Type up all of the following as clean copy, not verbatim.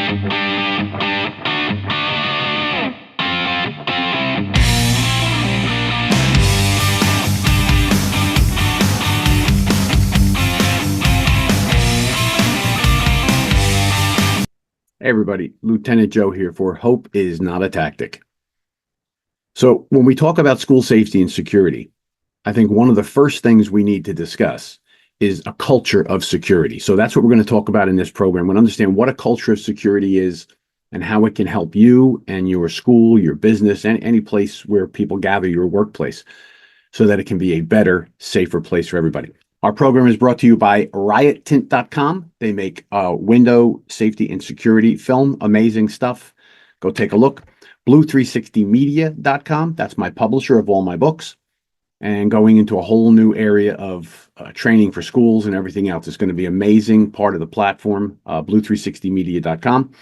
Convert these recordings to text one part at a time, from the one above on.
Hey everybody, Lieutenant Joe here for Hope is Not a Tactic. So, when we talk about school safety and security, I think one of the first things we need to discuss is a culture of security. So, that's what we're going to talk about in this program. We'll understand what a culture of security is and how it can help you and your school, your business, and any place where people gather, your workplace, so that it can be a better, safer place for everybody. Our program is brought to you by riottint.com. They make window safety and security film, amazing stuff. Go take a look. blue360media.com. That's my publisher of all my books. And going into a whole new area of training for schools and everything else. It's going to be amazing part of the platform, blue360media.com.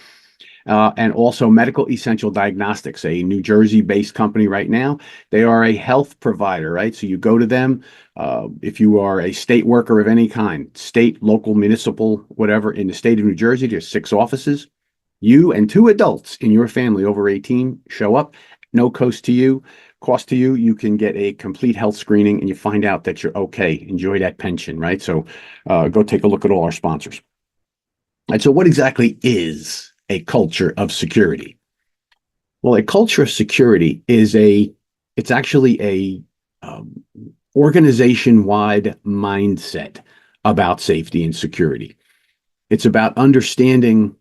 And also Medical Essential Diagnostics, a New Jersey-based company right now. They are a health provider, right? So you go to them if you are a state worker of any kind, state, local, municipal, whatever, in the state of New Jersey. There's 6 offices. You and 2 adults in your family over 18 show up. No cost to you. You can get a complete health screening and you find out that you're okay. Enjoy that pension, right? So go take a look at all our sponsors. And so what exactly is a culture of security? Well, a culture of security is it's actually a organization-wide mindset about safety and security. It's about understanding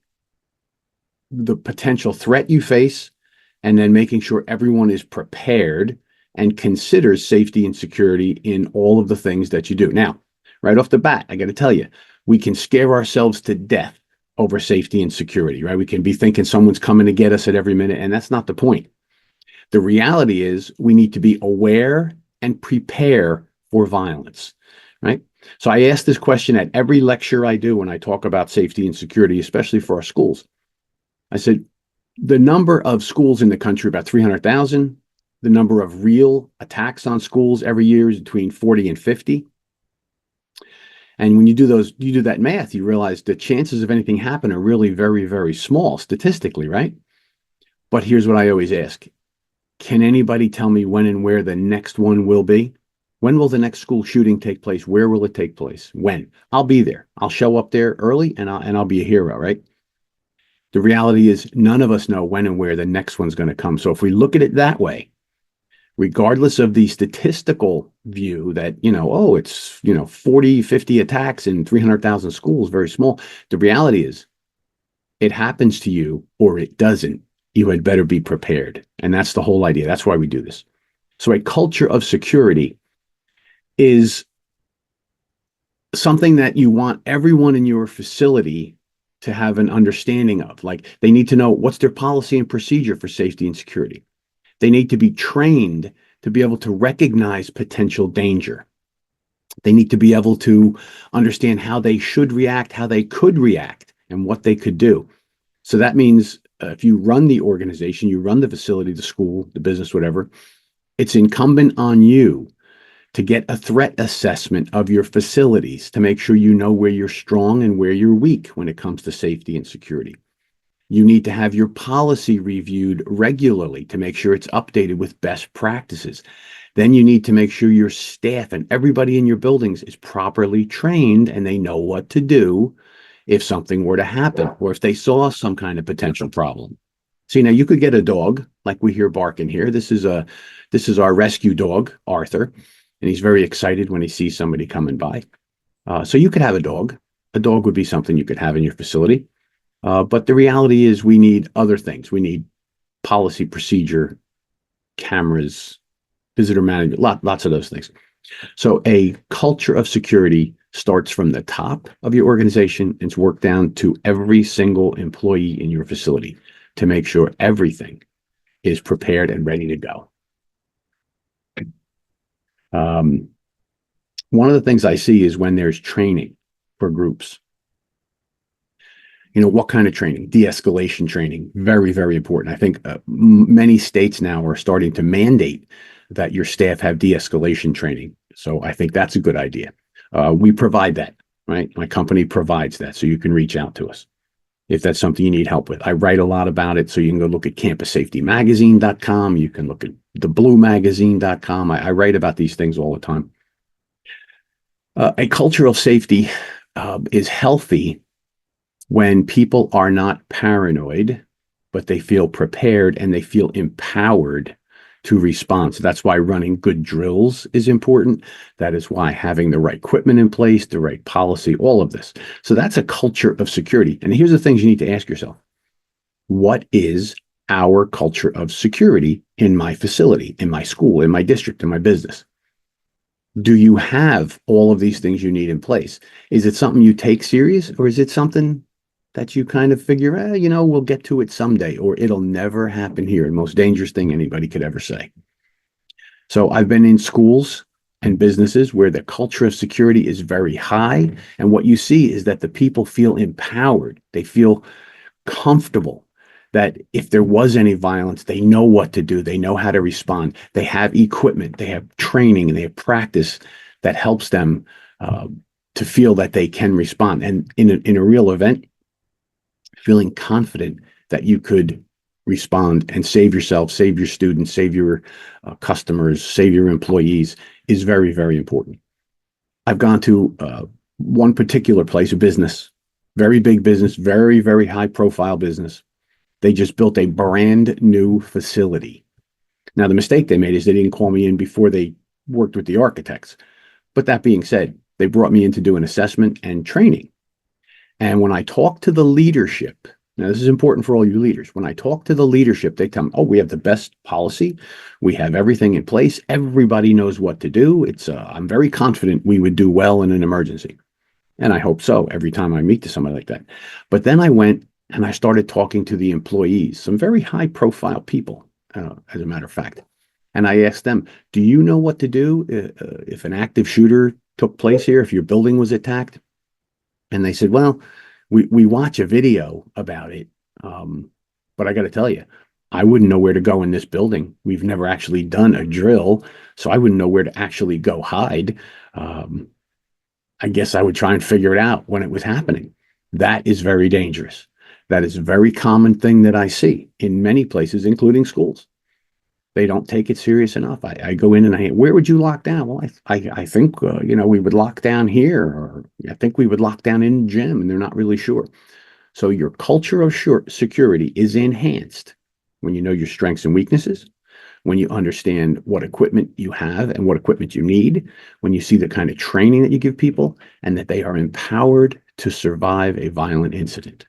the potential threat you face and then making sure everyone is prepared and considers safety and security in all of the things that you do. Now, right off the bat, I got to tell you, we can scare ourselves to death over safety and security, right? We can be thinking someone's coming to get us at every minute, and that's not the point. The reality is we need to be aware and prepare for violence, right? So I ask this question at every lecture I do when I talk about safety and security, especially for our schools. I said, the number of schools in the country, about 300,000. The number of real attacks on schools every year is between 40 and 50. And when you do that math, you realize the chances of anything happen are really very, very small statistically, right? But here's what I always ask. Can anybody tell me when and where the next one will be? When will the next school shooting take place? Where will it take place? When? I'll be there. I'll show up there early and I'll be a hero, right? The reality is none of us know when and where the next one's going to come. So if we look at it that way, regardless of the statistical view that, it's, 40, 50 attacks in 300,000 schools, very small. The reality is it happens to you or it doesn't. You had better be prepared. And that's the whole idea. That's why we do this. So a culture of security is something that you want everyone in your facility to have an understanding of. Like they need to know what's their policy and procedure for safety and security. They need to be trained to be able to recognize potential danger. They need to be able to understand how they should react, how they could react, and what they could do. So that means if you run the organization, you run the facility, the school, the business, whatever, it's incumbent on you to get a threat assessment of your facilities to make sure you know where you're strong and where you're weak when it comes to safety and security. You need to have your policy reviewed regularly to make sure it's updated with best practices. Then you need to make sure your staff and everybody in your buildings is properly trained and they know what to do if something were to happen or if they saw some kind of potential problem. See, now you could get a dog like we hear barking here. This is our rescue dog, Arthur, and he's very excited when he sees somebody coming by. So you could have a dog. A dog would be something you could have in your facility. But the reality is we need other things. We need policy, procedure, cameras, visitor management, lots of those things. So a culture of security starts from the top of your organization and it's worked down to every single employee in your facility to make sure everything is prepared and ready to go. One of the things I see is when there's training for groups. What kind of training? De-escalation training, very, very important. I think many states now are starting to mandate that your staff have de-escalation training. So I think that's a good idea. We provide that, right? My company provides that, so you can reach out to us. if that's something you need help with. I write a lot about it, so you can go look at campussafetymagazine.com. You can look at thebluemagazine.com. I write about these things all the time. A culture of safety is healthy when people are not paranoid, but they feel prepared and they feel empowered to respond. So that's why running good drills is important. That is why having the right equipment in place, the right policy, all of this. So that's a culture of security. And here's the things you need to ask yourself. What is our culture of security in my facility, in my school, in my district, in my business? Do you have all of these things you need in place? Is it something you take serious, or is it something that you kind of figure, we'll get to it someday, or it'll never happen here? The most dangerous thing anybody could ever say. So I've been in schools and businesses where the culture of security is very high. And what you see is that the people feel empowered. They feel comfortable that if there was any violence, they know what to do. They know how to respond. They have equipment, they have training, and they have practice that helps them to feel that they can respond. And in a real event, feeling confident that you could respond and save yourself, save your students, save your customers, save your employees is very, very important. I've gone to one particular place, a business, very big business, very, very high profile business. They just built a brand new facility. Now, the mistake they made is they didn't call me in before they worked with the architects. But that being said, they brought me in to do an assessment and training. And when I talk to the leadership, now this is important for all you leaders. When I talk to the leadership, they tell me, oh, we have the best policy. We have everything in place. Everybody knows what to do. I'm very confident we would do well in an emergency. And I hope so every time I meet to somebody like that. But then I went and I started talking to the employees, some very high profile people, as a matter of fact. And I asked them, do you know what to do if an active shooter took place here, if your building was attacked? And they said, well, we watch a video about it. But I got to tell you, I wouldn't know where to go in this building. We've never actually done a drill, so I wouldn't know where to actually go hide. I guess I would try and figure it out when it was happening. That is very dangerous. That is a very common thing that I see in many places, including schools. They don't take it serious enough. I go in and where would you lock down? Well, I think, we would lock down here, or I think we would lock down in the gym, and they're not really sure. So your culture of security is enhanced when you know your strengths and weaknesses, when you understand what equipment you have and what equipment you need, when you see the kind of training that you give people, and that they are empowered to survive a violent incident.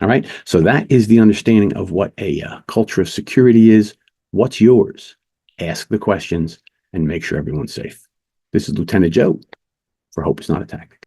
All right. So that is the understanding of what a culture of security is. What's yours? Ask the questions and make sure everyone's safe. This is Lieutenant Joe for Hope Is Not a Tactic.